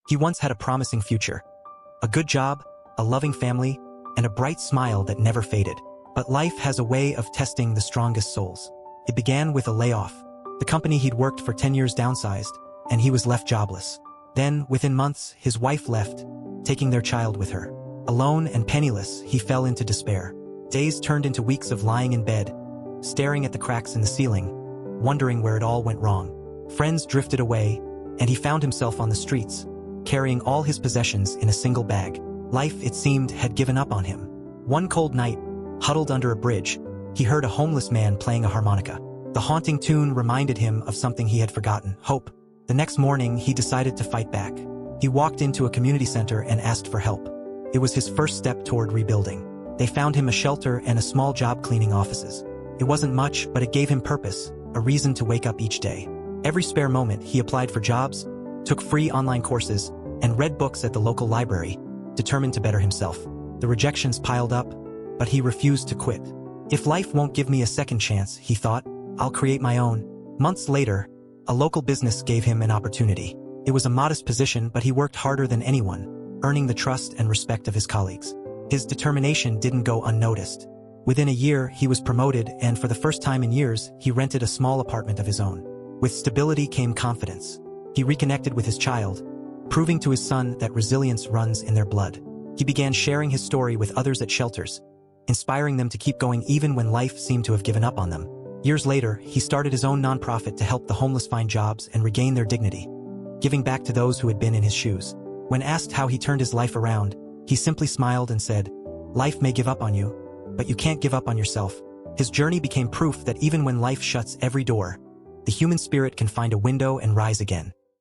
He once had a promising future, a good job, a loving family, and a bright smile that never faded. But life has a way of testing the strongest souls. It began with a layoff. The company he'd worked for 10 years downsized, and he was left jobless. Then, within months, his wife left, taking their child with her. Alone and penniless, he fell into despair. Days turned into weeks of lying in bed, staring at the cracks in the ceiling, wondering where it all went wrong. Friends drifted away, and he found himself on the streets, carrying all his possessions in a single bag. Life, it seemed, had given up on him. One cold night, huddled under a bridge, he heard a homeless man playing a harmonica. The haunting tune reminded him of something he had forgotten: hope. The next morning, he decided to fight back. He walked into a community center and asked for help. It was his first step toward rebuilding. They found him a shelter and a small job cleaning offices. It wasn't much, but it gave him purpose, a reason to wake up each day. Every spare moment, he applied for jobs, took free online courses, and read books at the local library, determined to better himself. The rejections piled up, but he refused to quit. If life won't give me a second chance, he thought, I'll create my own. Months later, a local business gave him an opportunity. It was a modest position, but he worked harder than anyone, earning the trust and respect of his colleagues. His determination didn't go unnoticed. Within a year, he was promoted, and for the first time in years, he rented a small apartment of his own. With stability came confidence. He reconnected with his child, proving to his son that resilience runs in their blood. He began sharing his story with others at shelters, inspiring them to keep going even when life seemed to have given up on them. Years later, he started his own nonprofit to help the homeless find jobs and regain their dignity, giving back to those who had been in his shoes. When asked how he turned his life around, he simply smiled and said, "Life may give up on you, but you can't give up on yourself." His journey became proof that even when life shuts every door, the human spirit can find a window and rise again.